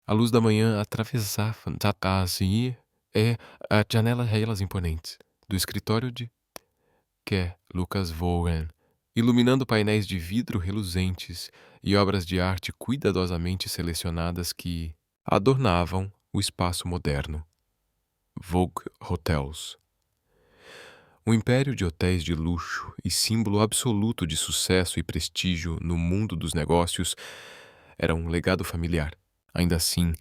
A luz da manhã atravessava a casa e as janelas imponentes do escritório de Lucas Vaughan, iluminando painéis de vidro reluzentes e obras de arte cuidadosamente selecionadas que adornavam o espaço moderno. Vogue Hotels. Um império de hotéis de luxo e símbolo absoluto de sucesso e prestígio no mundo dos negócios era um legado familiar. Ainda assim,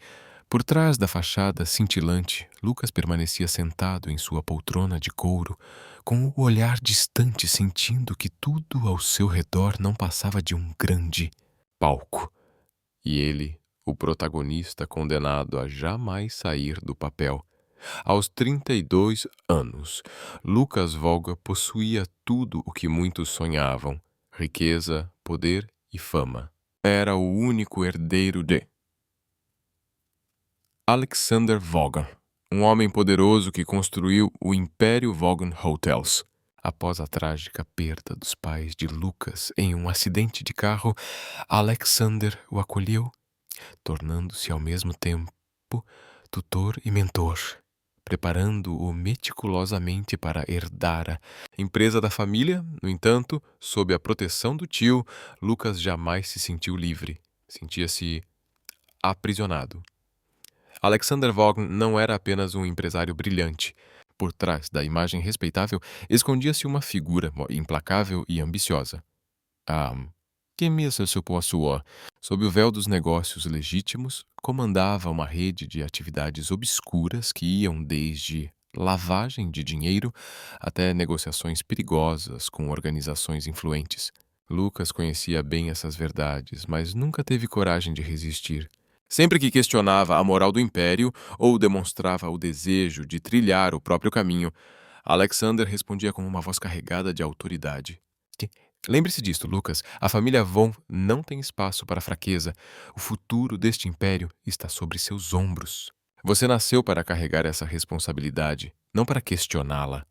por trás da fachada cintilante, Lucas permanecia sentado em sua poltrona de couro, com o olhar distante, sentindo que tudo ao seu redor não passava de um grande palco. E ele, o protagonista condenado a jamais sair do papel. Aos 32 anos, Lucas Volga possuía tudo o que muitos sonhavam: riqueza, poder e fama. Era o único herdeiro de Alexander Vaughan, um homem poderoso que construiu o Império Vaughan Hotels. Após a trágica perda dos pais de Lucas em um acidente de carro, Alexander o acolheu, tornando-se ao mesmo tempo tutor e mentor, preparando-o meticulosamente para herdar a empresa da família. No entanto, sob a proteção do tio, Lucas jamais se sentiu livre. Sentia-se aprisionado. Alexander Vaughan não era apenas um empresário brilhante. Por trás da imagem respeitável escondia-se uma figura implacável e ambiciosa. Que mesmo se possuía, sob o véu dos negócios legítimos, comandava uma rede de atividades obscuras que iam desde lavagem de dinheiro até negociações perigosas com organizações influentes. Lucas conhecia bem essas verdades, mas nunca teve coragem de resistir. Sempre que questionava a moral do império ou demonstrava o desejo de trilhar o próprio caminho, Alexander respondia com uma voz carregada de autoridade. Lembre-se disto, Lucas. A família Von não tem espaço para fraqueza. O futuro deste império está sobre seus ombros. Você nasceu para carregar essa responsabilidade, não para questioná-la.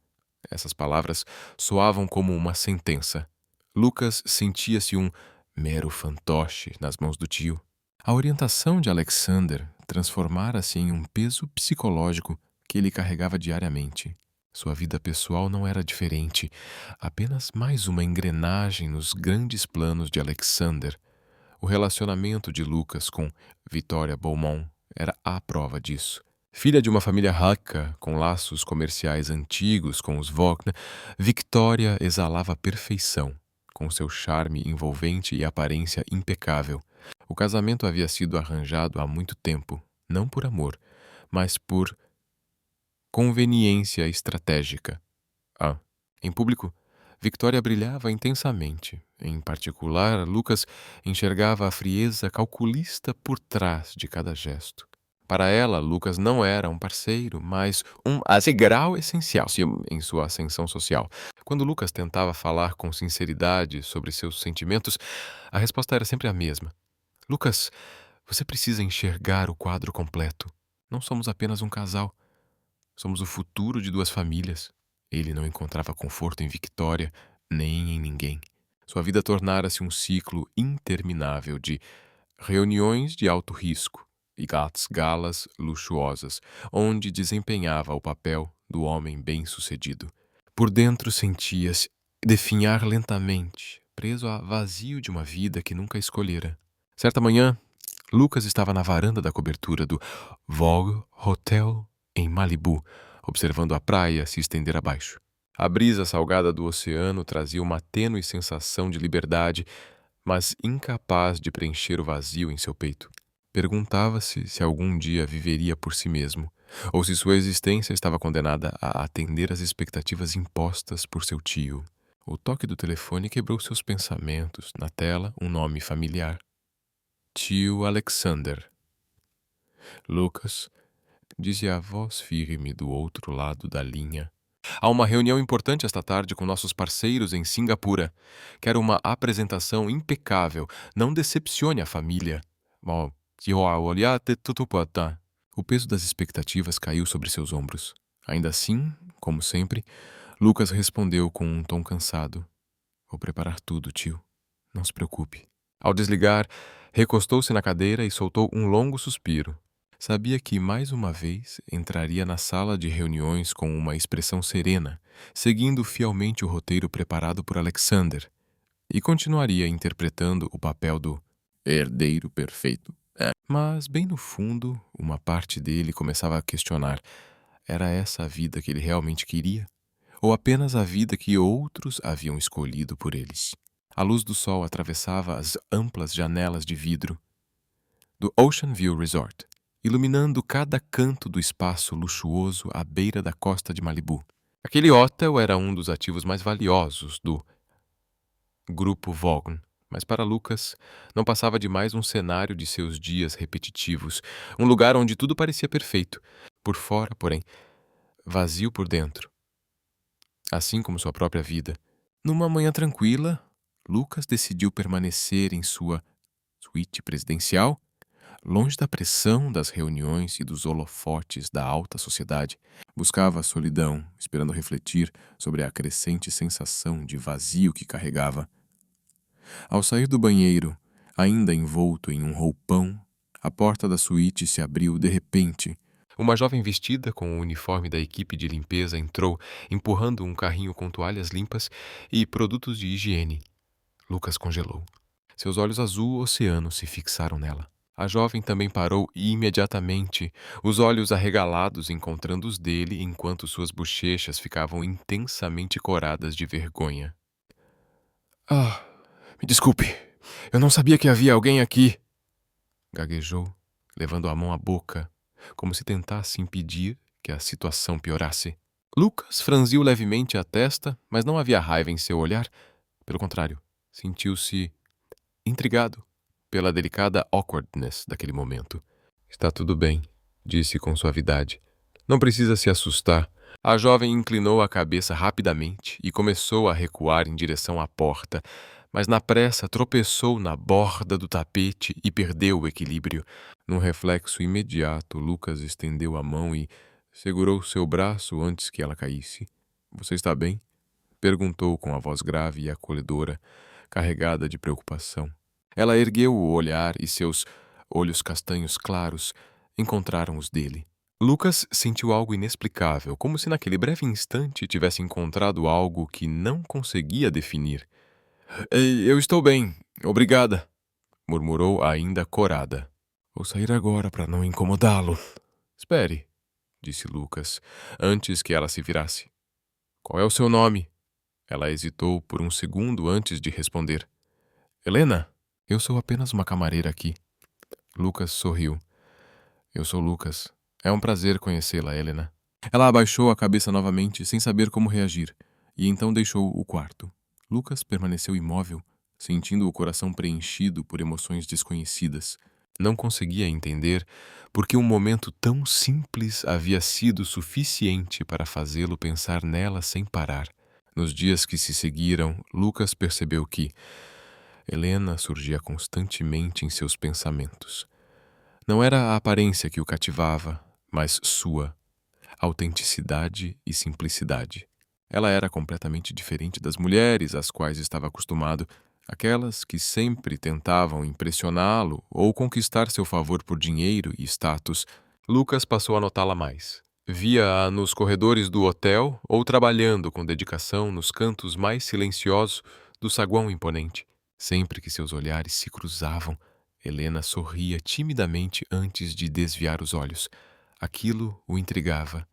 Essas palavras soavam como uma sentença. Lucas sentia-se um mero fantoche nas mãos do tio. A orientação de Alexander transformara-se em um peso psicológico que ele carregava diariamente. Sua vida pessoal não era diferente, apenas mais uma engrenagem nos grandes planos de Alexander. O relacionamento de Lucas com Victoria Beaumont era a prova disso. Filha de uma família rica, com laços comerciais antigos com os Vaughan, Victoria exalava perfeição, com seu charme envolvente e aparência impecável. O casamento havia sido arranjado há muito tempo, não por amor, mas por conveniência estratégica. Em público, Victoria brilhava intensamente. Em particular, Lucas enxergava a frieza calculista por trás de cada gesto. Para ela, Lucas não era um parceiro, mas um grau essencial em sua ascensão social. Quando Lucas tentava falar com sinceridade sobre seus sentimentos, a resposta era sempre a mesma. Lucas, você precisa enxergar o quadro completo. Não somos apenas um casal. Somos o futuro de duas famílias. Ele não encontrava conforto em Victoria, nem em ninguém. Sua vida tornara-se um ciclo interminável de reuniões de alto risco e galas luxuosas, onde desempenhava o papel do homem bem-sucedido. Por dentro sentia-se definhar lentamente, preso ao vazio de uma vida que nunca escolhera. Certa manhã, Lucas estava na varanda da cobertura do Vogue Hotel em Malibu, observando a praia se estender abaixo. A brisa salgada do oceano trazia uma tênue sensação de liberdade, mas incapaz de preencher o vazio em seu peito. Perguntava-se se algum dia viveria por si mesmo, ou se sua existência estava condenada a atender às expectativas impostas por seu tio. O toque do telefone quebrou seus pensamentos. Na tela, um nome familiar. Tio Alexander. Lucas, disse a voz firme do outro lado da linha. Há uma reunião importante esta tarde com nossos parceiros em Singapura. Quero uma apresentação impecável. Não decepcione a família. O peso das expectativas caiu sobre seus ombros. Ainda assim, como sempre, Lucas respondeu com um tom cansado. Vou preparar tudo, tio. Não se preocupe. Ao desligar, recostou-se na cadeira e soltou um longo suspiro. Sabia que, mais uma vez, entraria na sala de reuniões com uma expressão serena, seguindo fielmente o roteiro preparado por Alexander, e continuaria interpretando o papel do herdeiro perfeito. Mas, bem no fundo, uma parte dele começava a questionar: era essa a vida que ele realmente queria? Ou apenas a vida que outros haviam escolhido por eles? A luz do sol atravessava as amplas janelas de vidro do Ocean View Resort, iluminando cada canto do espaço luxuoso à beira da costa de Malibu. Aquele hotel era um dos ativos mais valiosos do Grupo Vaughan, mas para Lucas não passava de mais um cenário de seus dias repetitivos, um lugar onde tudo parecia perfeito, por fora, porém, vazio por dentro, assim como sua própria vida. Numa manhã tranquila, Lucas decidiu permanecer em sua suíte presidencial, longe da pressão das reuniões e dos holofotes da alta sociedade. Buscava a solidão, esperando refletir sobre a crescente sensação de vazio que carregava. Ao sair do banheiro, ainda envolto em um roupão, a porta da suíte se abriu de repente. Uma jovem vestida com o uniforme da equipe de limpeza entrou, empurrando um carrinho com toalhas limpas e produtos de higiene. Lucas congelou. Seus olhos azul oceano se fixaram nela. A jovem também parou imediatamente, os olhos arregalados encontrando os dele enquanto suas bochechas ficavam intensamente coradas de vergonha. "Ah, me desculpe, eu não sabia que havia alguém aqui", gaguejou, levando a mão à boca, como se tentasse impedir que a situação piorasse. Lucas franziu levemente a testa, mas não havia raiva em seu olhar. Pelo contrário, sentiu-se intrigado pela delicada awkwardness daquele momento. "Está tudo bem", disse com suavidade. "Não precisa se assustar." A jovem inclinou a cabeça rapidamente e começou a recuar em direção à porta, mas na pressa tropeçou na borda do tapete e perdeu o equilíbrio. Num reflexo imediato, Lucas estendeu a mão e segurou seu braço antes que ela caísse. "Você está bem?" perguntou com a voz grave e acolhedora, carregada de preocupação. Ela ergueu o olhar e seus olhos castanhos claros encontraram os dele. Lucas sentiu algo inexplicável, como se naquele breve instante tivesse encontrado algo que não conseguia definir. Eu estou bem, obrigada", murmurou ainda corada. "Vou sair agora para não incomodá-lo." "Espere", disse Lucas, antes que ela se virasse. "Qual é o seu nome?" Ela hesitou por um segundo antes de responder. "Helena? Eu sou apenas uma camareira aqui." Lucas sorriu. "Eu sou Lucas. É um prazer conhecê-la, Helena." Ela abaixou a cabeça novamente, sem saber como reagir, e então deixou o quarto. Lucas permaneceu imóvel, sentindo o coração preenchido por emoções desconhecidas. Não conseguia entender por que um momento tão simples havia sido suficiente para fazê-lo pensar nela sem parar. Nos dias que se seguiram, Lucas percebeu que Helena surgia constantemente em seus pensamentos. Não era a aparência que o cativava, mas sua autenticidade e simplicidade. Ela era completamente diferente das mulheres às quais estava acostumado, aquelas que sempre tentavam impressioná-lo ou conquistar seu favor por dinheiro e status. Lucas passou a notá-la mais. Via-a nos corredores do hotel ou trabalhando com dedicação nos cantos mais silenciosos do saguão imponente. Sempre que seus olhares se cruzavam, Helena sorria timidamente antes de desviar os olhos. Aquilo o intrigava.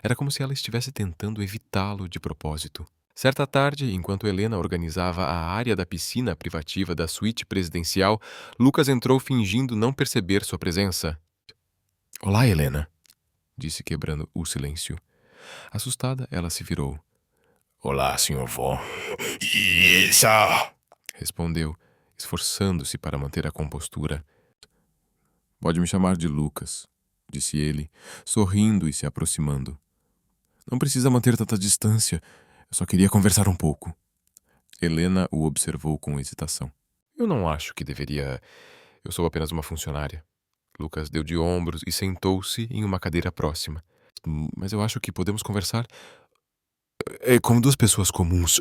Era como se ela estivesse tentando evitá-lo de propósito. Certa tarde, enquanto Helena organizava a área da piscina privativa da suíte presidencial, Lucas entrou fingindo não perceber sua presença. "Olá, Helena", disse quebrando o silêncio. Assustada, ela se virou. "Olá, Sr. Vaughan." "Isso!" respondeu, esforçando-se para manter a compostura. "Pode me chamar de Lucas", disse ele, sorrindo e se aproximando. "Não precisa manter tanta distância. Eu só queria conversar um pouco." Helena o observou com hesitação. "Eu não acho que deveria. Eu sou apenas uma funcionária." Lucas deu de ombros e sentou-se em uma cadeira próxima. "Mas eu acho que podemos conversar como duas pessoas comuns,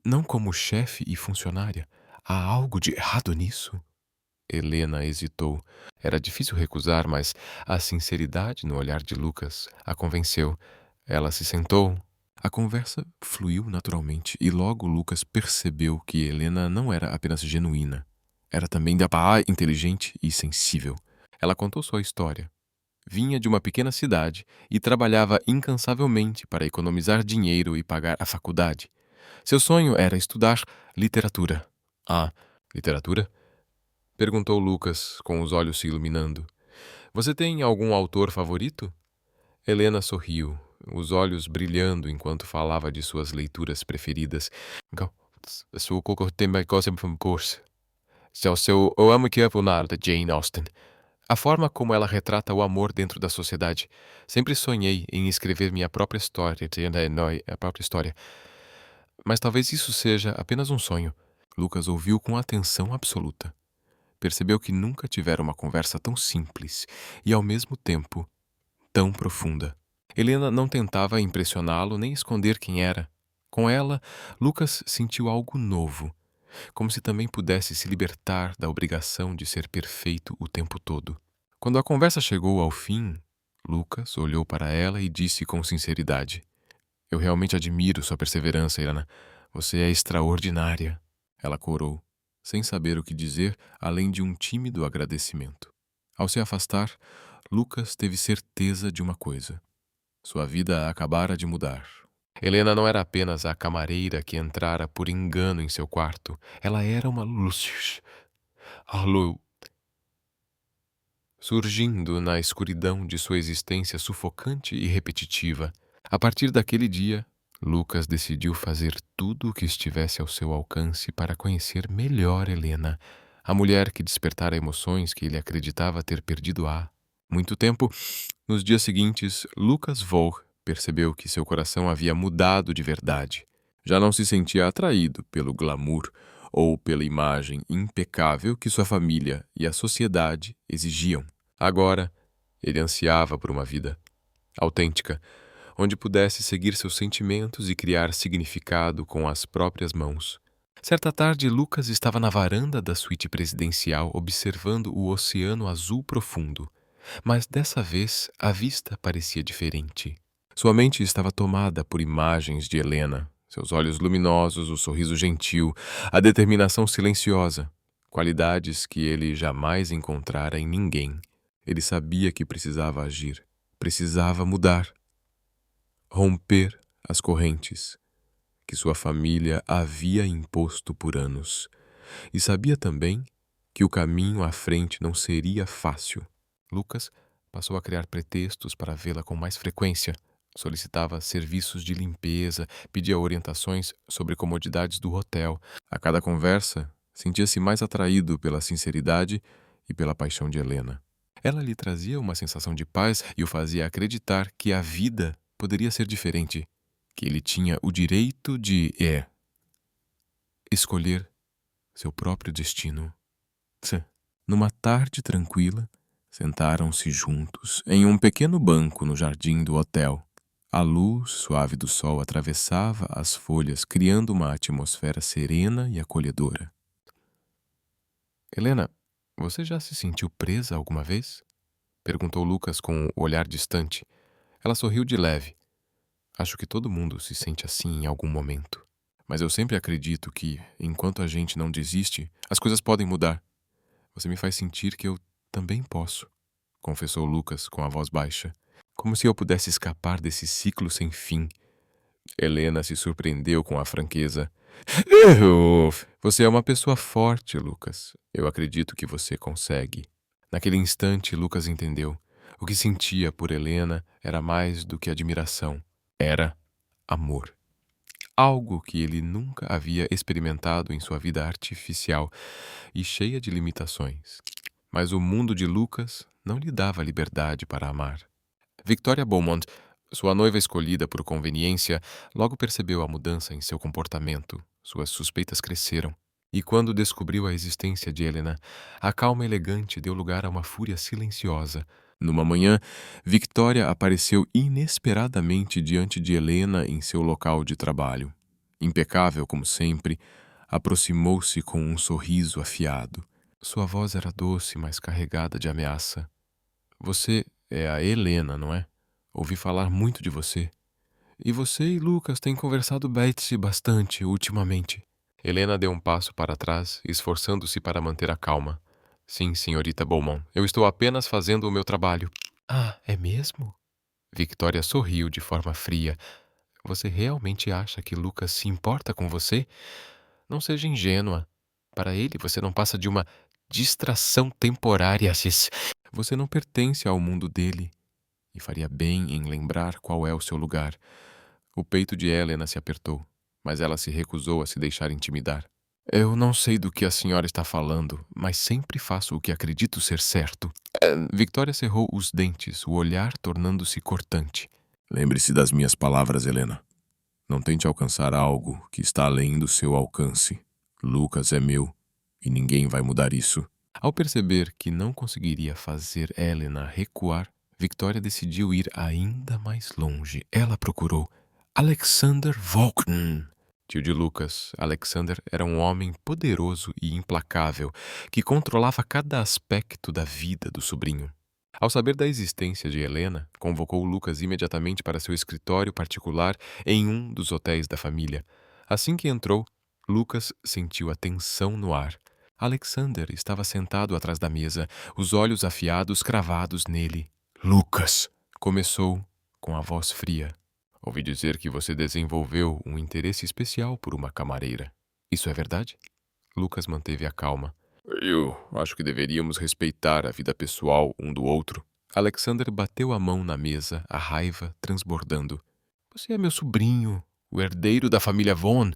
não como chefe e funcionária." Há algo de errado nisso? Helena hesitou. Era difícil recusar, mas a sinceridade no olhar de Lucas a convenceu. Ela se sentou. A conversa fluiu naturalmente e logo Lucas percebeu que Helena não era apenas genuína. Era também inteligente e sensível. Ela contou sua história. Vinha de uma pequena cidade e trabalhava incansavelmente para economizar dinheiro e pagar a faculdade. Seu sonho era estudar literatura. Ah, literatura? Perguntou Lucas, com os olhos se iluminando. Você tem algum autor favorito? Helena sorriu, os olhos brilhando enquanto falava de suas leituras preferidas. Eu amo que é de Jane Austen. A forma como ela retrata o amor dentro da sociedade. Sempre sonhei em escrever minha própria história, a própria história. Mas talvez isso seja apenas um sonho. Lucas ouviu com atenção absoluta. Percebeu que nunca tivera uma conversa tão simples e, ao mesmo tempo, tão profunda. Helena não tentava impressioná-lo nem esconder quem era. Com ela, Lucas sentiu algo novo, como se também pudesse se libertar da obrigação de ser perfeito o tempo todo. Quando a conversa chegou ao fim, Lucas olhou para ela e disse com sinceridade: Eu realmente admiro sua perseverança, Helena. Você é extraordinária. Ela corou, sem saber o que dizer, além de um tímido agradecimento. Ao se afastar, Lucas teve certeza de uma coisa. Sua vida acabara de mudar. Helena não era apenas a camareira que entrara por engano em seu quarto. Ela era uma luz. Surgindo na escuridão de sua existência sufocante e repetitiva. A partir daquele dia, Lucas decidiu fazer tudo o que estivesse ao seu alcance para conhecer melhor Helena, a mulher que despertara emoções que ele acreditava ter perdido há muito tempo. Nos dias seguintes, Lucas Volg percebeu que seu coração havia mudado de verdade. Já não se sentia atraído pelo glamour ou pela imagem impecável que sua família e a sociedade exigiam. Agora, ele ansiava por uma vida autêntica, onde pudesse seguir seus sentimentos e criar significado com as próprias mãos. Certa tarde, Lucas estava na varanda da suíte presidencial observando o oceano azul profundo. Mas dessa vez a vista parecia diferente. Sua mente estava tomada por imagens de Helena, seus olhos luminosos, o sorriso gentil, a determinação silenciosa, qualidades que ele jamais encontrara em ninguém. Ele sabia que precisava agir, precisava mudar, romper as correntes que sua família havia imposto por anos. E sabia também que o caminho à frente não seria fácil. Lucas passou a criar pretextos para vê-la com mais frequência. Solicitava serviços de limpeza, pedia orientações sobre comodidades do hotel. A cada conversa, sentia-se mais atraído pela sinceridade e pela paixão de Helena. Ela lhe trazia uma sensação de paz e o fazia acreditar que a vida poderia ser diferente, que ele tinha o direito de escolher seu próprio destino. Numa tarde tranquila, sentaram-se juntos em um pequeno banco no jardim do hotel. A luz suave do sol atravessava as folhas, criando uma atmosfera serena e acolhedora. Helena, você já se sentiu presa alguma vez? Perguntou Lucas com o olhar distante. Ela sorriu de leve. Acho que todo mundo se sente assim em algum momento. Mas eu sempre acredito que, enquanto a gente não desiste, as coisas podem mudar. Você me faz sentir que eu também posso, confessou Lucas com a voz baixa, como se eu pudesse escapar desse ciclo sem fim. Helena se surpreendeu com a franqueza. Você é uma pessoa forte, Lucas. Eu acredito que você consegue. Naquele instante, Lucas entendeu. O que sentia por Helena era mais do que admiração. Era amor. Algo que ele nunca havia experimentado em sua vida artificial e cheia de limitações. Mas o mundo de Lucas não lhe dava liberdade para amar. Victoria Beaumont, sua noiva escolhida por conveniência, logo percebeu a mudança em seu comportamento. Suas suspeitas cresceram. E quando descobriu a existência de Helena, a calma elegante deu lugar a uma fúria silenciosa. Numa manhã, Victoria apareceu inesperadamente diante de Helena em seu local de trabalho. Impecável como sempre, Aproximou-se com um sorriso afiado. Sua voz era doce, mas carregada de ameaça. Você é a Helena, não é? Ouvi falar muito de você. E você e Lucas têm conversado bastante ultimamente. Helena deu um passo para trás, esforçando-se para manter a calma. Sim, senhorita Beaumont, eu estou apenas fazendo o meu trabalho. Ah, é mesmo? Victoria sorriu de forma fria. Você realmente acha que Lucas se importa com você? Não seja ingênua. Para ele, você não passa de uma distração temporária. Você não pertence ao mundo dele e faria bem em lembrar qual é o seu lugar. O peito de Helena se apertou, mas ela se recusou a se deixar intimidar. Eu não sei do que a senhora está falando, mas sempre faço o que acredito ser certo. Victoria cerrou os dentes, o olhar tornando-se cortante. Lembre-se das minhas palavras, Helena. Não tente alcançar algo que está além do seu alcance. Lucas é meu, e ninguém vai mudar isso. Ao perceber que não conseguiria fazer Helena recuar, Victoria decidiu ir ainda mais longe. Ela procurou Alexander Volkn. Tio de Lucas, Alexander era um homem poderoso e implacável que controlava cada aspecto da vida do sobrinho. Ao saber da existência de Helena, convocou Lucas imediatamente para seu escritório particular em um dos hotéis da família. Assim que entrou, Lucas sentiu a tensão no ar. Alexander estava sentado atrás da mesa, os olhos afiados cravados nele. Lucas! Começou com a voz fria. Ouvi dizer que você desenvolveu um interesse especial por uma camareira. Isso é verdade? Lucas manteve a calma. Eu acho que deveríamos respeitar a vida pessoal um do outro. Alexander bateu a mão na mesa, a raiva transbordando. Você é meu sobrinho, o herdeiro da família Von.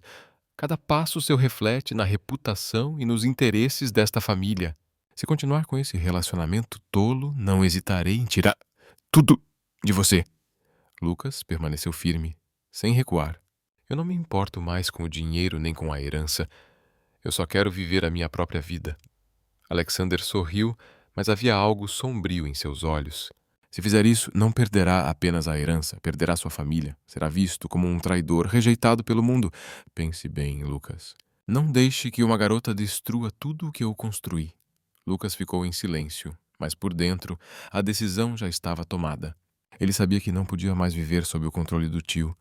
Cada passo seu reflete na reputação e nos interesses desta família. Se continuar com esse relacionamento tolo, não hesitarei em tirar tudo de você. Lucas permaneceu firme, sem recuar. Eu não me importo mais com o dinheiro nem com a herança. Eu só quero viver a minha própria vida. Alexander sorriu, mas havia algo sombrio em seus olhos. Se fizer isso, não perderá apenas a herança, perderá sua família. Será visto como um traidor, rejeitado pelo mundo. Pense bem, Lucas. Não deixe que uma garota destrua tudo o que eu construí. Lucas ficou em silêncio, mas por dentro, a decisão já estava tomada. Ele sabia que não podia mais viver sob o controle do tio.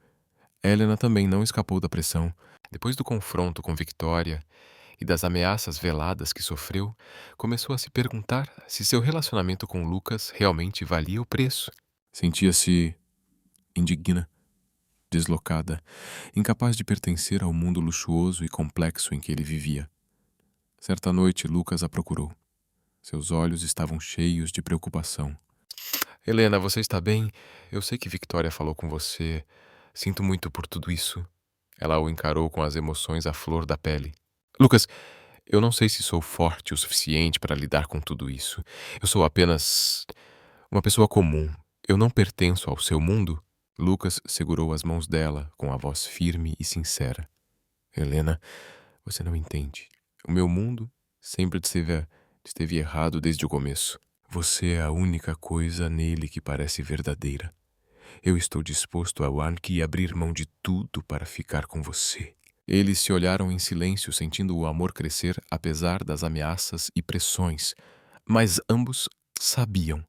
Helena também não escapou da pressão. Depois do confronto com Victoria e das ameaças veladas que sofreu, começou a se perguntar se seu relacionamento com Lucas realmente valia o preço. Sentia-se indigna, deslocada, incapaz de pertencer ao mundo luxuoso e complexo em que ele vivia. Certa noite, Lucas a procurou. Seus olhos estavam cheios de preocupação. Helena, você está bem? Eu sei que Victoria falou com você. Sinto muito por tudo isso. Ela o encarou com as emoções à flor da pele. Lucas, eu não sei se sou forte o suficiente para lidar com tudo isso. Eu sou apenas uma pessoa comum. Eu não pertenço ao seu mundo. Lucas segurou as mãos dela com a voz firme e sincera. Helena, você não entende. O meu mundo sempre esteve errado desde o começo. Você é a única coisa nele que parece verdadeira. Eu estou disposto a abrir mão de tudo para ficar com você. Eles se olharam em silêncio, sentindo o amor crescer apesar das ameaças e pressões. Mas ambos sabiam.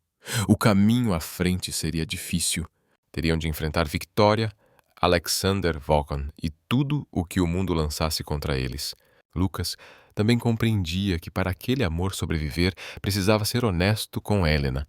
O caminho à frente seria difícil. Teriam de enfrentar Victoria, Alexander Volkn e tudo o que o mundo lançasse contra eles. Lucas também compreendia que para aquele amor sobreviver precisava ser honesto com Helena.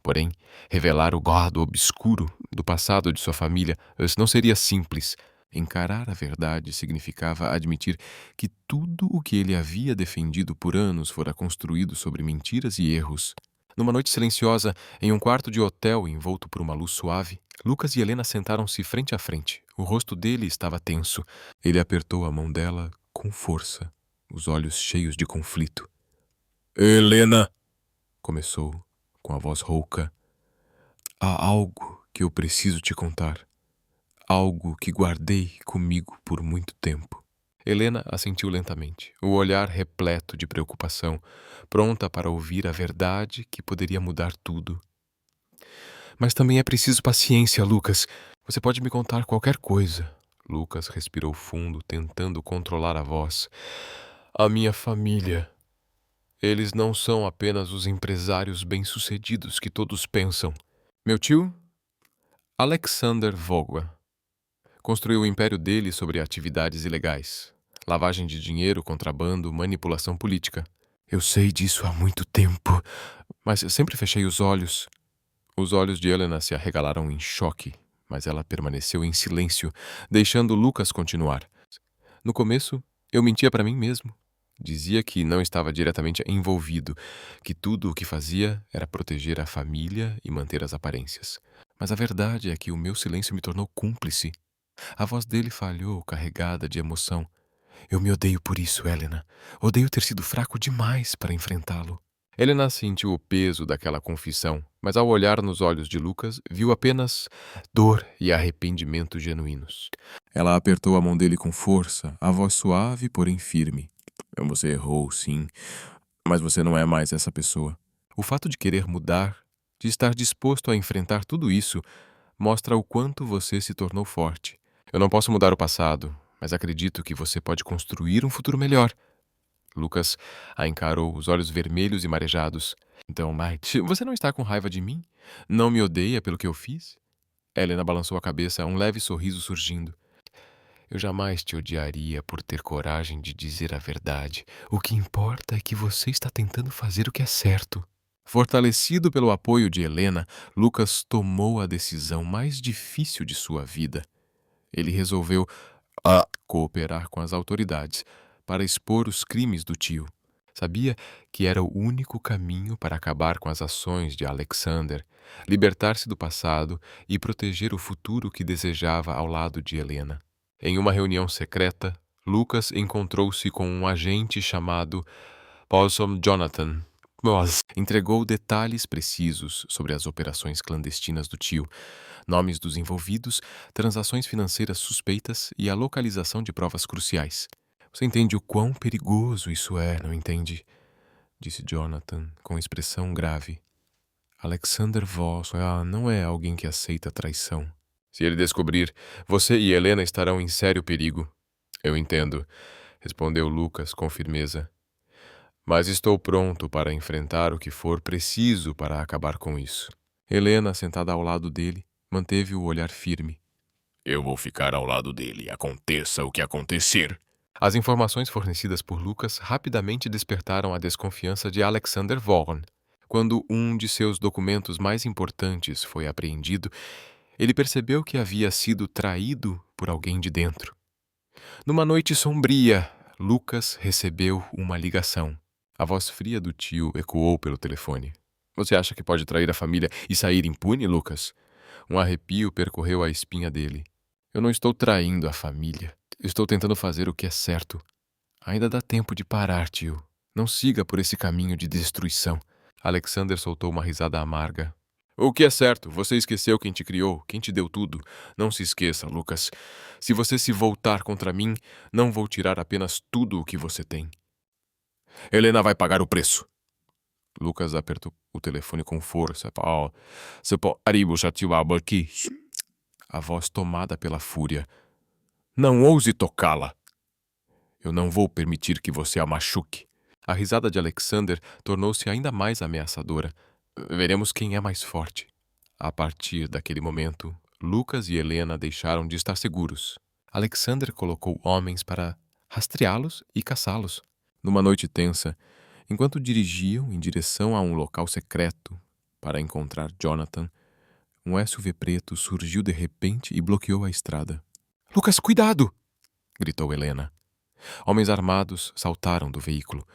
Porém, revelar o lado obscuro do passado de sua família não seria simples. Encarar a verdade significava admitir que tudo o que ele havia defendido por anos fora construído sobre mentiras e erros. Numa noite silenciosa, em um quarto de hotel envolto por uma luz suave, Lucas e Helena sentaram-se frente a frente. O rosto dele estava tenso. Ele apertou a mão dela com força, os olhos cheios de conflito. Helena! Começou, com a voz rouca. Há algo que eu preciso te contar. Algo que guardei comigo por muito tempo. Helena assentiu lentamente, o olhar repleto de preocupação, pronta para ouvir a verdade que poderia mudar tudo. Mas também é preciso paciência, Lucas. Você pode me contar qualquer coisa. Lucas respirou fundo, tentando controlar a voz. A minha família. Eles não são apenas os empresários bem-sucedidos que todos pensam. Meu tio, Alexander Vogel, construiu o império dele sobre atividades ilegais. Lavagem de dinheiro, contrabando, manipulação política. Eu sei disso há muito tempo, mas eu sempre fechei os olhos. Os olhos de Helena se arregalaram em choque, mas ela permaneceu em silêncio, deixando Lucas continuar. No começo, eu mentia para mim mesmo. Dizia que não estava diretamente envolvido, que tudo o que fazia era proteger a família e manter as aparências. Mas a verdade é que o meu silêncio me tornou cúmplice. A voz dele falhou, carregada de emoção. Eu me odeio por isso, Helena. Odeio ter sido fraco demais para enfrentá-lo. Helena sentiu o peso daquela confissão, mas ao olhar nos olhos de Lucas, viu apenas dor e arrependimento genuínos. Ela apertou a mão dele com força, a voz suave, porém firme. Você errou, sim, mas você não é mais essa pessoa. O fato de querer mudar, de estar disposto a enfrentar tudo isso, mostra o quanto você se tornou forte. Eu não posso mudar o passado, mas acredito que você pode construir um futuro melhor. Lucas a encarou, os olhos vermelhos e marejados. Então, Mike, você não está com raiva de mim? Não me odeia pelo que eu fiz? Helena balançou a cabeça, um leve sorriso surgindo. Eu jamais te odiaria por ter coragem de dizer a verdade. O que importa é que você está tentando fazer o que é certo. Fortalecido pelo apoio de Helena, Lucas tomou a decisão mais difícil de sua vida. Ele resolveu cooperar com as autoridades para expor os crimes do tio. Sabia que era o único caminho para acabar com as ações de Alexander, libertar-se do passado e proteger o futuro que desejava ao lado de Helena. Em uma reunião secreta, Lucas encontrou-se com um agente chamado Possum Jonathan. Entregou detalhes precisos sobre as operações clandestinas do tio, nomes dos envolvidos, transações financeiras suspeitas e a localização de provas cruciais. Você entende o quão perigoso isso é, não entende? Disse Jonathan, com expressão grave. Alexander Voss não é alguém que aceita traição. Se ele descobrir, você e Helena estarão em sério perigo. Eu entendo, respondeu Lucas com firmeza. Mas estou pronto para enfrentar o que for preciso para acabar com isso. Helena, sentada ao lado dele, manteve o olhar firme. Eu vou ficar ao lado dele, aconteça o que acontecer. As informações fornecidas por Lucas rapidamente despertaram a desconfiança de Alexander Vaughn. Quando um de seus documentos mais importantes foi apreendido, ele percebeu que havia sido traído por alguém de dentro. Numa noite sombria, Lucas recebeu uma ligação. A voz fria do tio ecoou pelo telefone. Você acha que pode trair a família e sair impune, Lucas? Um arrepio percorreu a espinha dele. Eu não estou traindo a família. Estou tentando fazer o que é certo. Ainda dá tempo de parar, tio. Não siga por esse caminho de destruição. Alexander soltou uma risada amarga. O que é certo? Você esqueceu quem te criou, quem te deu tudo. Não se esqueça, Lucas. Se você se voltar contra mim, não vou tirar apenas tudo o que você tem. Helena vai pagar o preço. Lucas apertou o telefone com força. A voz tomada pela fúria. Não ouse tocá-la. Eu não vou permitir que você a machuque. A risada de Alexander tornou-se ainda mais ameaçadora. Veremos quem é mais forte. A partir daquele momento, Lucas e Helena deixaram de estar seguros. Alexander colocou homens para rastreá-los e caçá-los. Numa noite tensa, enquanto dirigiam em direção a um local secreto para encontrar Jonathan, um SUV preto surgiu de repente e bloqueou a estrada. — Lucas, cuidado! Gritou Helena. Homens armados saltaram do veículo.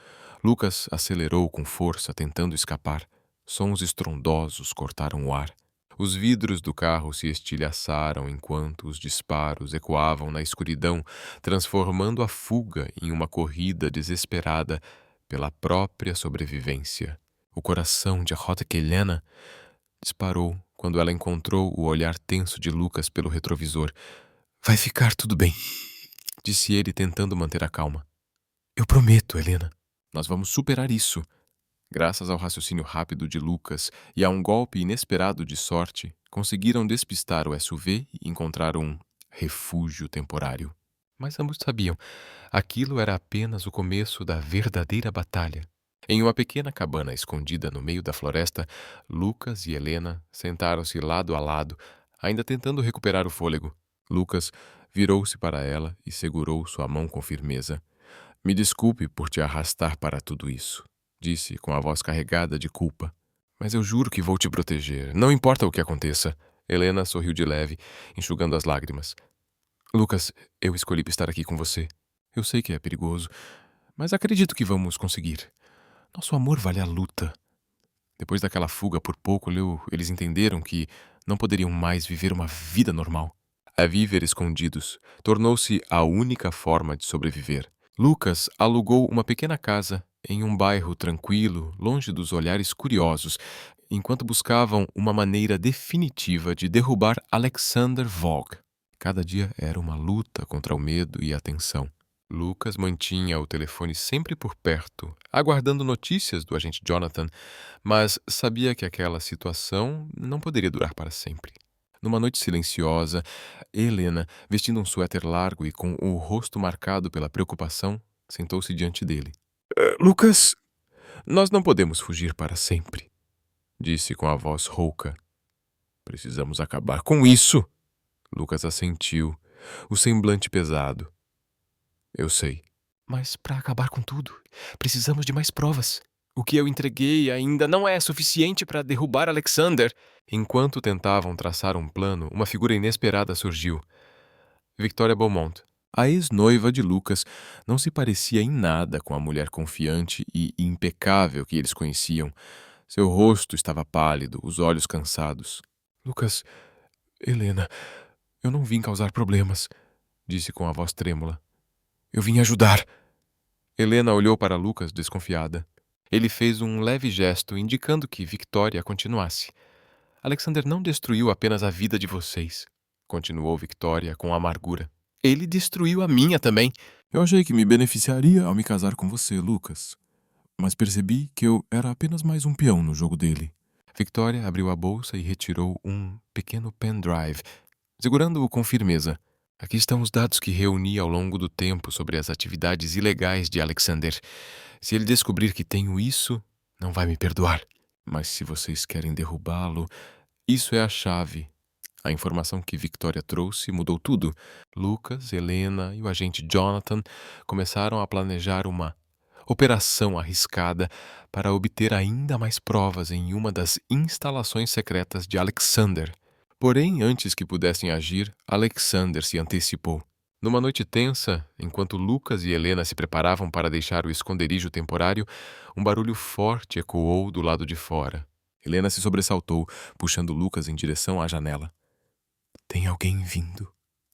Lucas acelerou com força, tentando escapar. Sons estrondosos cortaram o ar. Os vidros do carro se estilhaçaram enquanto os disparos ecoavam na escuridão, transformando a fuga em uma corrida desesperada pela própria sobrevivência. O coração de Helena disparou quando ela encontrou o olhar tenso de Lucas pelo retrovisor. — Vai ficar tudo bem, disse ele, tentando manter a calma. — Eu prometo, Helena. Nós vamos superar isso. Graças ao raciocínio rápido de Lucas e a um golpe inesperado de sorte, conseguiram despistar o SUV e encontrar um refúgio temporário. Mas ambos sabiam, aquilo era apenas o começo da verdadeira batalha. Em uma pequena cabana escondida no meio da floresta, Lucas e Helena sentaram-se lado a lado, ainda tentando recuperar o fôlego. Lucas virou-se para ela e segurou sua mão com firmeza. Me desculpe por te arrastar para tudo isso, disse com a voz carregada de culpa. Mas eu juro que vou te proteger, não importa o que aconteça. Helena sorriu de leve, enxugando as lágrimas. Lucas, eu escolhi estar aqui com você. Eu sei que é perigoso, mas acredito que vamos conseguir. Nosso amor vale a luta. Depois daquela fuga por pouco, eles entenderam que não poderiam mais viver uma vida normal. A viver escondidos tornou-se a única forma de sobreviver. Lucas alugou uma pequena casa em um bairro tranquilo, longe dos olhares curiosos, enquanto buscavam uma maneira definitiva de derrubar Alexander Vogue. Cada dia era uma luta contra o medo e a tensão. Lucas mantinha o telefone sempre por perto, aguardando notícias do agente Jonathan, mas sabia que aquela situação não poderia durar para sempre. Numa noite silenciosa, Helena, vestindo um suéter largo e com o rosto marcado pela preocupação, sentou-se diante dele. Lucas, nós não podemos fugir para sempre, disse com a voz rouca. Precisamos acabar com isso. Lucas assentiu, o semblante pesado. Eu sei. Mas para acabar com tudo, precisamos de mais provas. O que eu entreguei ainda não é suficiente para derrubar Alexander. Enquanto tentavam traçar um plano, uma figura inesperada surgiu. Victoria Beaumont, a ex-noiva de Lucas, não se parecia em nada com a mulher confiante e impecável que eles conheciam. Seu rosto estava pálido, os olhos cansados. Lucas, Helena, eu não vim causar problemas, disse com a voz trêmula. Eu vim ajudar. Helena olhou para Lucas desconfiada. Ele fez um leve gesto, indicando que Victoria continuasse. Alexander não destruiu apenas a vida de vocês, continuou Victoria com amargura. Ele destruiu a minha também. Eu achei que me beneficiaria ao me casar com você, Lucas. Mas percebi que eu era apenas mais um peão no jogo dele. Victoria abriu a bolsa e retirou um pequeno pendrive, segurando-o com firmeza. Aqui estão os dados que reuni ao longo do tempo sobre as atividades ilegais de Alexander. Se ele descobrir que tenho isso, não vai me perdoar. Mas se vocês querem derrubá-lo, isso é a chave. A informação que Victoria trouxe mudou tudo. Lucas, Helena e o agente Jonathan começaram a planejar uma operação arriscada para obter ainda mais provas em uma das instalações secretas de Alexander. Porém, antes que pudessem agir, Alexander se antecipou. Numa noite tensa, enquanto Lucas e Helena se preparavam para deixar o esconderijo temporário, um barulho forte ecoou do lado de fora. Helena se sobressaltou, puxando Lucas em direção à janela. Tem alguém vindo,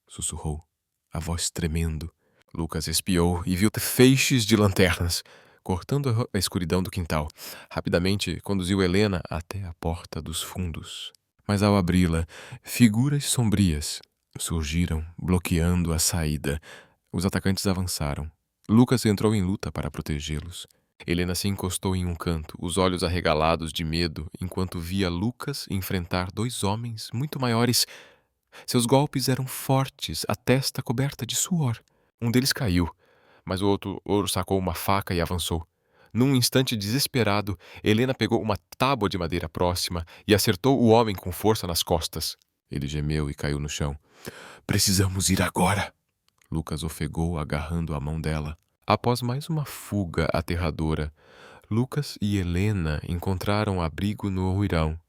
sussurrou, a voz tremendo. Lucas espiou e viu feixes de lanternas, cortando a escuridão do quintal. Rapidamente conduziu Helena até a porta dos fundos. Mas ao abri-la, figuras sombrias surgiram, bloqueando a saída. Os atacantes avançaram. Lucas entrou em luta para protegê-los. Helena se encostou em um canto, os olhos arregalados de medo, enquanto via Lucas enfrentar dois homens muito maiores. Seus golpes eram fortes, a testa coberta de suor. Um deles caiu, mas o outro sacou uma faca e avançou. Num instante desesperado, Helena pegou uma tábua de madeira próxima e acertou o homem com força nas costas. Ele gemeu e caiu no chão. Precisamos ir agora, Lucas ofegou, agarrando a mão dela. Após mais uma fuga aterradora, Lucas e Helena encontraram abrigo no huirão,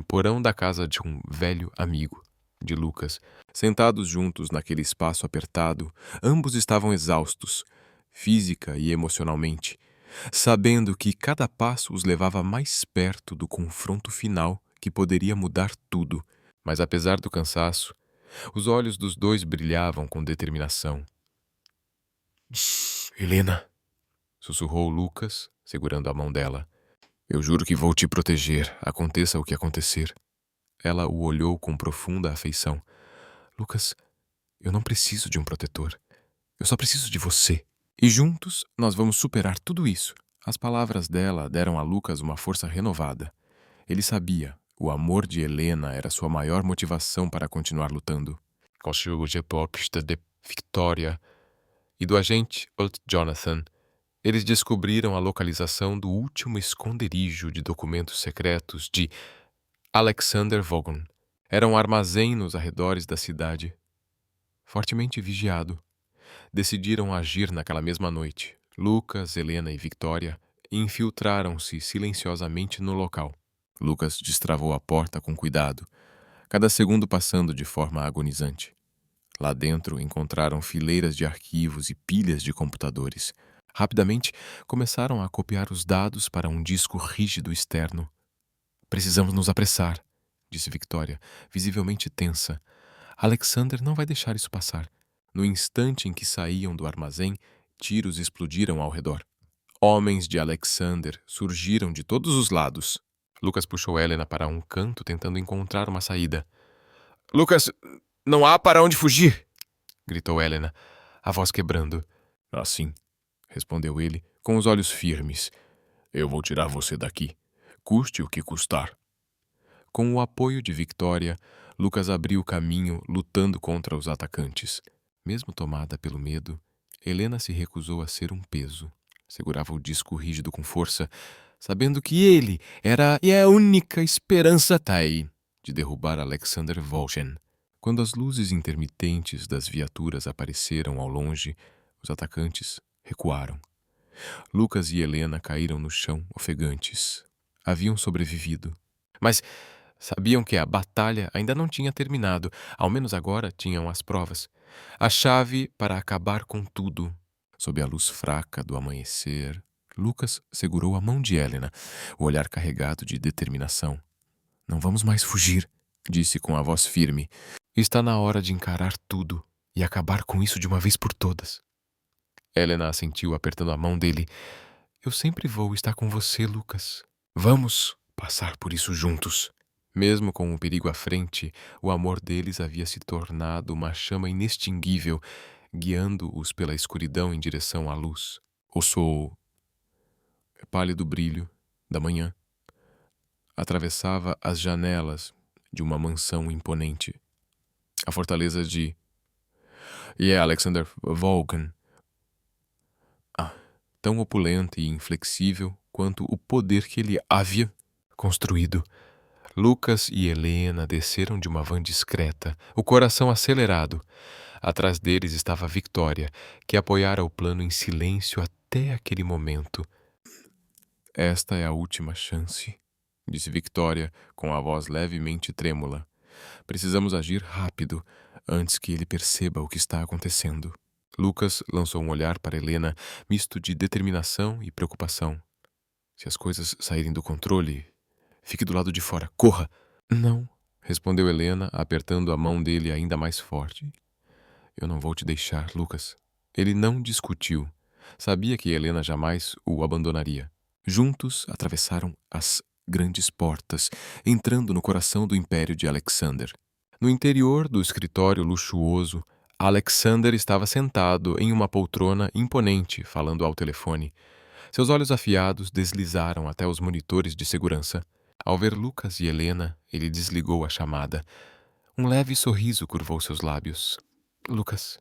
porão da casa de um velho amigo de Lucas. Sentados juntos naquele espaço apertado, ambos estavam exaustos, física e emocionalmente, sabendo que cada passo os levava mais perto do confronto final que poderia mudar tudo. Mas apesar do cansaço, os olhos dos dois brilhavam com determinação. Helena, sussurrou Lucas, segurando a mão dela. Eu juro que vou te proteger, aconteça o que acontecer. Ela o olhou com profunda afeição. Lucas, eu não preciso de um protetor. Eu só preciso de você. E juntos nós vamos superar tudo isso. As palavras dela deram a Lucas uma força renovada. Ele sabia, O amor de Helena era sua maior motivação para continuar lutando. Com os repórteres de Victoria e do agente Old Jonathan, eles descobriram a localização do último esconderijo de documentos secretos de Alexander Vaughan. Era um armazém nos arredores da cidade, fortemente vigiado. Decidiram agir naquela mesma noite. Lucas, Helena e Victoria infiltraram-se silenciosamente no local. Lucas destravou a porta com cuidado, cada segundo passando de forma agonizante. Lá dentro encontraram fileiras de arquivos e pilhas de computadores. Rapidamente começaram a copiar os dados para um disco rígido externo. Precisamos nos apressar, disse Victoria, visivelmente tensa. Alexander não vai deixar isso passar. No instante em que saíam do armazém, tiros explodiram ao redor. Homens de Alexander surgiram de todos os lados. Lucas puxou Helena para um canto, tentando encontrar uma saída. Lucas, não há para onde fugir! Gritou Helena, a voz quebrando. Assim, respondeu ele, com os olhos firmes. Eu vou tirar você daqui, custe o que custar. Com o apoio de Victoria, Lucas abriu o caminho, lutando contra os atacantes. Mesmo tomada pelo medo, Helena se recusou a ser um peso. Segurava o disco rígido com força, sabendo que ele era a única esperança de derrubar Alexander Vaughan. Quando as luzes intermitentes das viaturas apareceram ao longe, os atacantes recuaram. Lucas e Helena caíram no chão, ofegantes. Haviam sobrevivido. Mas sabiam que a batalha ainda não tinha terminado. Ao menos agora tinham as provas. A chave para acabar com tudo. Sob a luz fraca do amanhecer, Lucas segurou a mão de Helena, o olhar carregado de determinação. Não vamos mais fugir, disse com a voz firme. Está na hora de encarar tudo e acabar com isso de uma vez por todas. Helena assentiu, apertando a mão dele. Eu sempre vou estar com você, Lucas. Vamos passar por isso juntos. Mesmo com o perigo à frente, o amor deles havia se tornado uma chama inextinguível, guiando-os pela escuridão em direção à luz. O sol, pálido brilho da manhã, atravessava as janelas de uma mansão imponente. A fortaleza de Alexander Vaughan, tão opulenta e inflexível quanto o poder que ele havia construído. Lucas e Helena desceram de uma van discreta, o coração acelerado. Atrás deles estava Victoria, que apoiara o plano em silêncio até aquele momento. Esta é a última chance, disse Victoria, com a voz levemente trêmula. Precisamos agir rápido, antes que ele perceba o que está acontecendo. Lucas lançou um olhar para Helena, misto de determinação e preocupação. Se as coisas saírem do controle, fique do lado de fora. Corra! Não, respondeu Helena, apertando a mão dele ainda mais forte. Eu não vou te deixar, Lucas. Ele não discutiu. Sabia que Helena jamais o abandonaria. Juntos atravessaram as grandes portas, entrando no coração do império de Alexander. No interior do escritório luxuoso, Alexander estava sentado em uma poltrona imponente, falando ao telefone. Seus olhos afiados deslizaram até os monitores de segurança. Ao ver Lucas e Helena, ele desligou a chamada. Um leve sorriso curvou seus lábios. Lucas,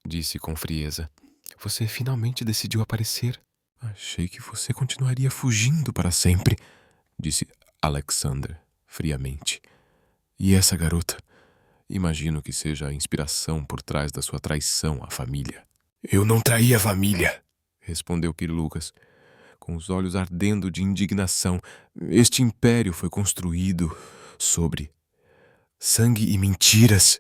disse com frieza, você finalmente decidiu aparecer. Achei que você continuaria fugindo para sempre, disse Alexander, friamente. E essa garota? Imagino que seja a inspiração por trás da sua traição à família. Eu não traí a família, respondeu Kirk Lucas, com os olhos ardendo de indignação. Este império foi construído sobre sangue e mentiras.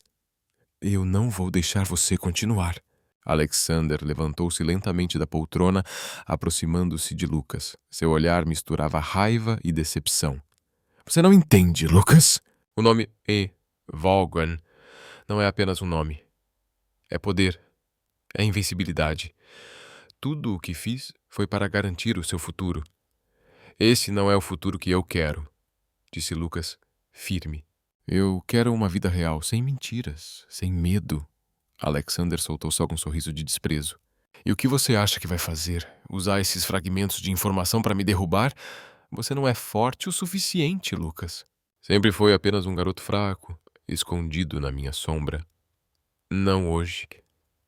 Eu não vou deixar você continuar. Alexander levantou-se lentamente da poltrona, aproximando-se de Lucas. Seu olhar misturava raiva e decepção. Você não entende, Lucas? O nome Vaughan não é apenas um nome. É poder. É invencibilidade. Tudo o que fiz foi para garantir o seu futuro. Esse não é o futuro que eu quero, disse Lucas, firme. Eu quero uma vida real, sem mentiras, sem medo. Alexander soltou só com um sorriso de desprezo. E o que você acha que vai fazer? Usar esses fragmentos de informação para me derrubar? Você não é forte o suficiente, Lucas. Sempre foi apenas um garoto fraco, escondido na minha sombra. Não hoje,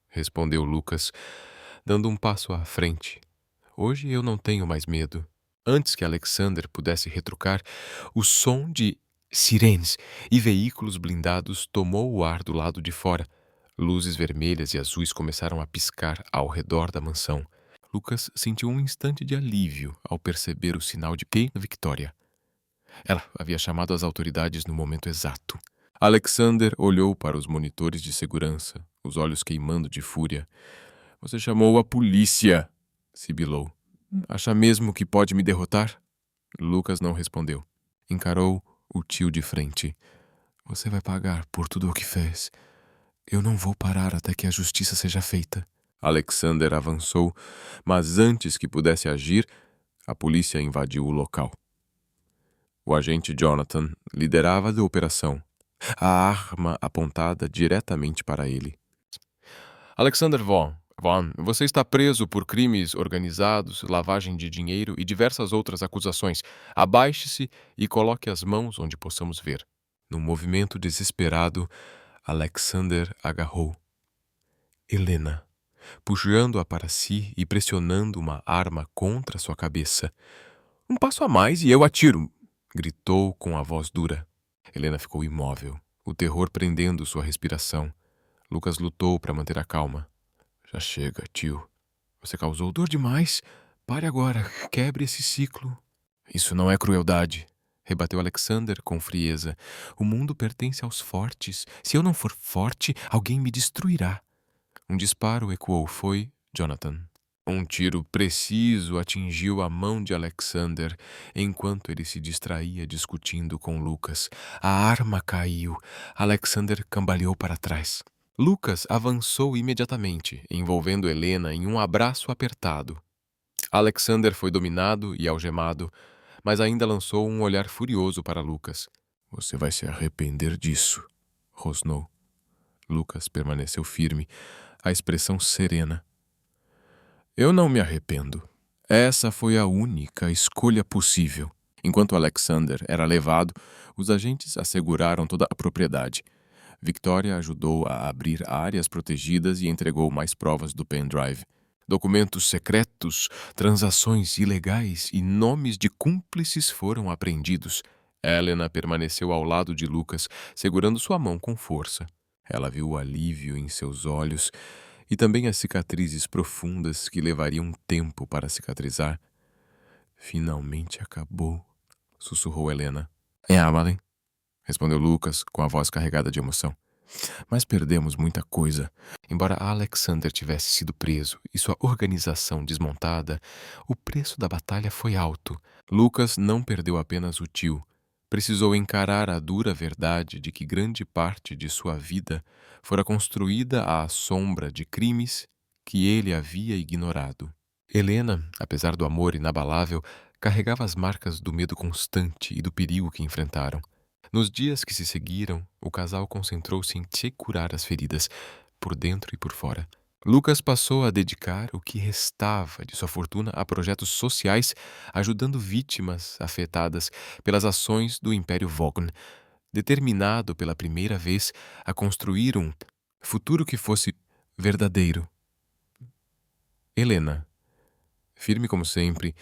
respondeu Lucas, dando um passo à frente. Hoje eu não tenho mais medo. Antes que Alexander pudesse retrucar, o som de sirenes e veículos blindados tomou o ar do lado de fora. Luzes vermelhas e azuis começaram a piscar ao redor da mansão. Lucas sentiu um instante de alívio ao perceber o sinal de P na Victoria. Ela havia chamado as autoridades no momento exato. Alexander olhou para os monitores de segurança, os olhos queimando de fúria. Você chamou a polícia, sibilou. Acha mesmo que pode me derrotar? Lucas não respondeu. Encarou o tio de frente. Você vai pagar por tudo o que fez. Eu não vou parar até que a justiça seja feita. Alexander avançou, mas antes que pudesse agir, a polícia invadiu o local. O agente Jonathan liderava a operação, a arma apontada diretamente para ele. Alexander Vaughn, você está preso por crimes organizados, lavagem de dinheiro e diversas outras acusações. Abaixe-se e coloque as mãos onde possamos ver. Num movimento desesperado, Alexander agarrou Helena, puxando-a para si e pressionando uma arma contra sua cabeça. Um passo a mais e eu atiro, gritou com a voz dura. Helena ficou imóvel, o terror prendendo sua respiração. Lucas lutou para manter a calma. Já chega, tio. Você causou dor demais. Pare agora, quebre esse ciclo. Isso não é crueldade, rebateu Alexander com frieza. O mundo pertence aos fortes. Se eu não for forte, alguém me destruirá. Um disparo ecoou. Foi Jonathan. Um tiro preciso atingiu a mão de Alexander enquanto ele se distraía discutindo com Lucas. A arma caiu. Alexander cambaleou para trás. Lucas avançou imediatamente, envolvendo Helena em um abraço apertado. Alexander foi dominado e algemado, mas ainda lançou um olhar furioso para Lucas. Você vai se arrepender disso, rosnou. Lucas permaneceu firme, a expressão serena. Eu não me arrependo. Essa foi a única escolha possível. Enquanto Alexander era levado, os agentes asseguraram toda a propriedade. Victoria ajudou a abrir áreas protegidas e entregou mais provas do pendrive. Documentos secretos, transações ilegais e nomes de cúmplices foram apreendidos. Helena permaneceu ao lado de Lucas, segurando sua mão com força. Ela viu o alívio em seus olhos e também as cicatrizes profundas que levariam tempo para cicatrizar. Finalmente acabou, sussurrou Helena. Amalem, respondeu Lucas com a voz carregada de emoção. Mas perdemos muita coisa. Embora Alexander tivesse sido preso e sua organização desmontada, o preço da batalha foi alto. Lucas não perdeu apenas o tio. Precisou encarar a dura verdade de que grande parte de sua vida fora construída à sombra de crimes que ele havia ignorado. Helena, apesar do amor inabalável, carregava as marcas do medo constante e do perigo que enfrentaram. Nos dias que se seguiram, o casal concentrou-se em se curar as feridas, por dentro e por fora. Lucas passou a dedicar o que restava de sua fortuna a projetos sociais, ajudando vítimas afetadas pelas ações do Império Vaughn, determinado pela primeira vez a construir um futuro que fosse verdadeiro. Helena, firme como sempre,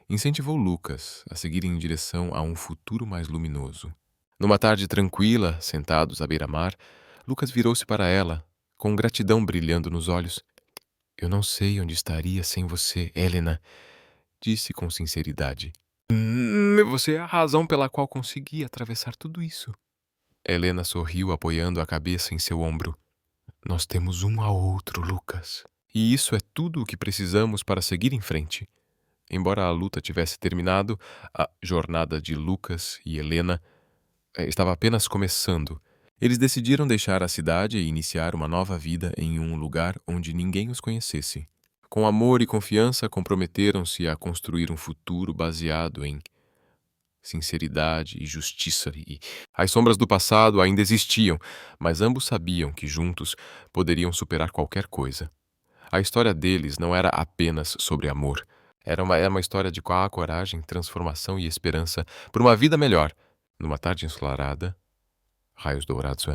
incentivou Lucas a seguir em direção a um futuro mais luminoso. Numa tarde tranquila, sentados à beira-mar, Lucas virou-se para ela, com gratidão brilhando nos olhos. Eu não sei onde estaria sem você, Helena, disse com sinceridade. Você é a razão pela qual consegui atravessar tudo isso. Helena sorriu, apoiando a cabeça em seu ombro. Nós temos um ao outro, Lucas. E isso é tudo o que precisamos para seguir em frente. Embora a luta tivesse terminado, a jornada de Lucas e Helena estava apenas começando. Eles decidiram deixar a cidade e iniciar uma nova vida em um lugar onde ninguém os conhecesse. Com amor e confiança, comprometeram-se a construir um futuro baseado em sinceridade e justiça. E as sombras do passado ainda existiam, mas ambos sabiam que juntos poderiam superar qualquer coisa. A história deles não era apenas sobre amor. Era uma história de coragem, transformação e esperança por uma vida melhor. Numa tarde ensolarada, raios dourados,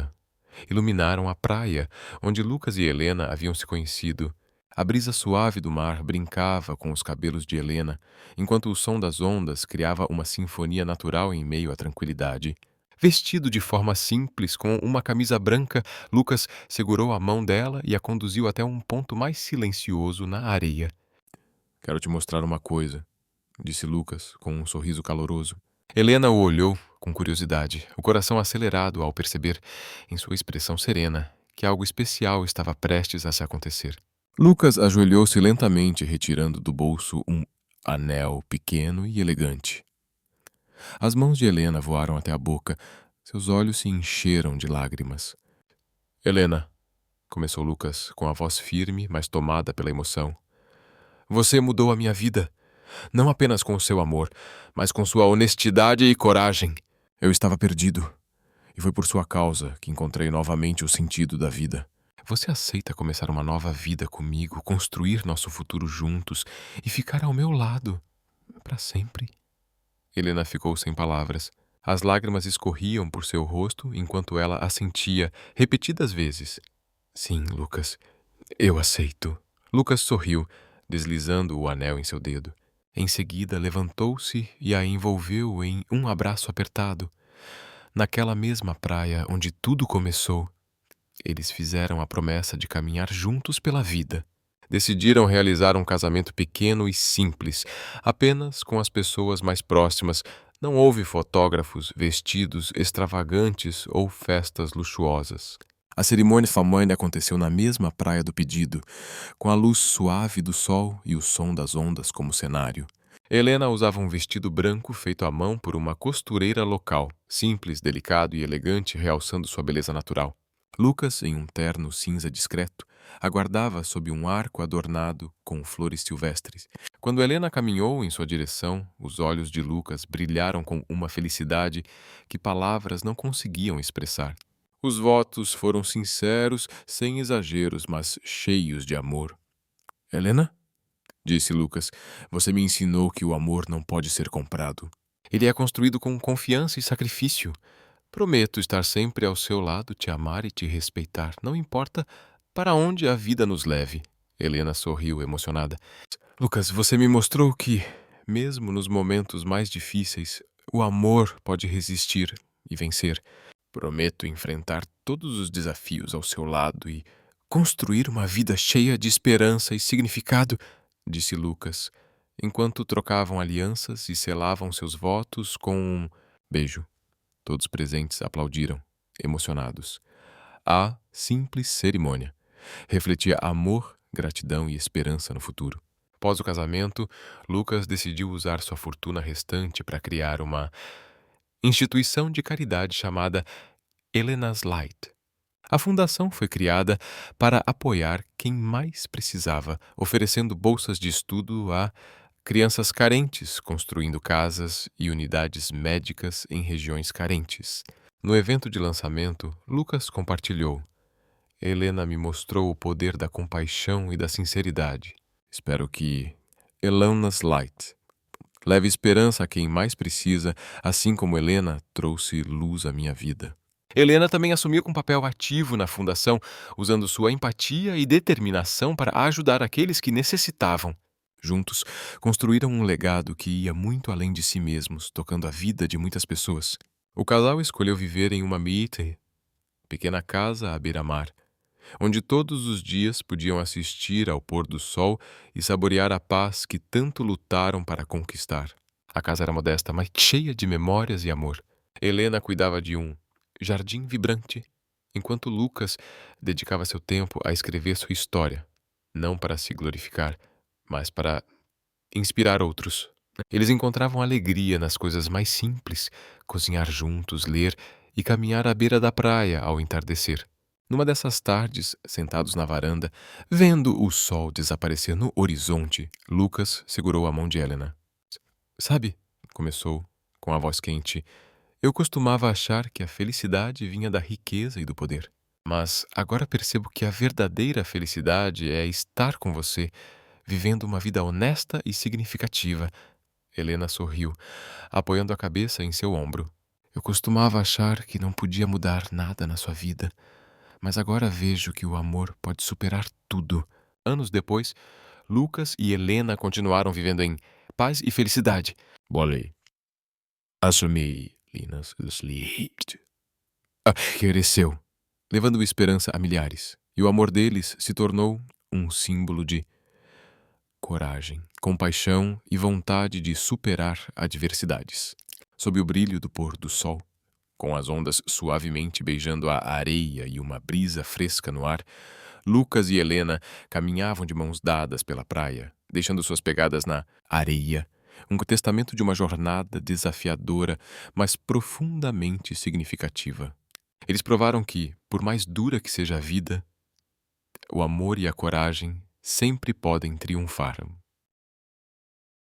iluminaram a praia onde Lucas e Helena haviam se conhecido. A brisa suave do mar brincava com os cabelos de Helena, enquanto o som das ondas criava uma sinfonia natural em meio à tranquilidade. Vestido de forma simples, com uma camisa branca, Lucas segurou a mão dela e a conduziu até um ponto mais silencioso na areia. "Quero te mostrar uma coisa", disse Lucas, com um sorriso caloroso. Helena o olhou com curiosidade, o coração acelerado ao perceber, em sua expressão serena, que algo especial estava prestes a se acontecer. Lucas ajoelhou-se lentamente, retirando do bolso um anel pequeno e elegante. As mãos de Helena voaram até a boca. Seus olhos se encheram de lágrimas. "Helena", começou Lucas, com a voz firme, mas tomada pela emoção. "Você mudou a minha vida. Não apenas com o seu amor, mas com sua honestidade e coragem. Eu estava perdido, e foi por sua causa que encontrei novamente o sentido da vida. Você aceita começar uma nova vida comigo, construir nosso futuro juntos e ficar ao meu lado para sempre?" Helena ficou sem palavras. As lágrimas escorriam por seu rosto enquanto ela assentia repetidas vezes. "Sim, Lucas, eu aceito." Lucas sorriu, deslizando o anel em seu dedo. Em seguida, levantou-se e a envolveu em um abraço apertado. Naquela mesma praia onde tudo começou, eles fizeram a promessa de caminhar juntos pela vida. Decidiram realizar um casamento pequeno e simples, apenas com as pessoas mais próximas. Não houve fotógrafos, vestidos extravagantes ou festas luxuosas. A cerimônia família aconteceu na mesma praia do pedido, com a luz suave do sol e o som das ondas como cenário. Helena usava um vestido branco feito à mão por uma costureira local, simples, delicado e elegante, realçando sua beleza natural. Lucas, em um terno cinza discreto, aguardava sob um arco adornado com flores silvestres. Quando Helena caminhou em sua direção, os olhos de Lucas brilharam com uma felicidade que palavras não conseguiam expressar. Os votos foram sinceros, sem exageros, mas cheios de amor. "Helena?", disse Lucas, "você me ensinou que o amor não pode ser comprado. Ele é construído com confiança e sacrifício. Prometo estar sempre ao seu lado, te amar e te respeitar, não importa para onde a vida nos leve." Helena sorriu, emocionada. "Lucas, você me mostrou que, mesmo nos momentos mais difíceis, o amor pode resistir e vencer. Prometo enfrentar todos os desafios ao seu lado e construir uma vida cheia de esperança e significado", disse Lucas, enquanto trocavam alianças e selavam seus votos com um beijo. Todos presentes aplaudiram, emocionados. A simples cerimônia refletia amor, gratidão e esperança no futuro. Após o casamento, Lucas decidiu usar sua fortuna restante para criar uma instituição de caridade chamada Helena's Light. A fundação foi criada para apoiar quem mais precisava, oferecendo bolsas de estudo a crianças carentes, construindo casas e unidades médicas em regiões carentes. No evento de lançamento, Lucas compartilhou: "Helena me mostrou o poder da compaixão e da sinceridade. Espero que Helena's Light leve esperança a quem mais precisa, assim como Helena trouxe luz à minha vida." Helena também assumiu um papel ativo na fundação, usando sua empatia e determinação para ajudar aqueles que necessitavam. Juntos, construíram um legado que ia muito além de si mesmos, tocando a vida de muitas pessoas. O casal escolheu viver em uma miite, pequena casa à beira-mar, onde todos os dias podiam assistir ao pôr do sol e saborear a paz que tanto lutaram para conquistar. A casa era modesta, mas cheia de memórias e amor. Helena cuidava de um jardim vibrante, enquanto Lucas dedicava seu tempo a escrever sua história, não para se glorificar, mas para inspirar outros. Eles encontravam alegria nas coisas mais simples: cozinhar juntos, ler e caminhar à beira da praia ao entardecer. Numa dessas tardes, sentados na varanda, vendo o sol desaparecer no horizonte, Lucas segurou a mão de Helena. "Sabe", começou, com a voz quente, "eu costumava achar que a felicidade vinha da riqueza e do poder. Mas agora percebo que a verdadeira felicidade é estar com você, vivendo uma vida honesta e significativa." Helena sorriu, apoiando a cabeça em seu ombro. Eu costumava achar que não podia mudar nada na sua vida, mas agora vejo que o amor pode superar tudo. Anos depois, Lucas e Helena continuaram vivendo em paz e felicidade. Bolei. Assumi Linas Sleet. Cresceu, levando esperança a milhares, e o amor deles se tornou um símbolo de coragem, compaixão e vontade de superar adversidades. Sob o brilho do pôr do sol, com as ondas suavemente beijando a areia e uma brisa fresca no ar, Lucas e Helena caminhavam de mãos dadas pela praia, deixando suas pegadas na areia, um testamento de uma jornada desafiadora, mas profundamente significativa. Eles provaram que, por mais dura que seja a vida, o amor e a coragem sempre podem triunfar.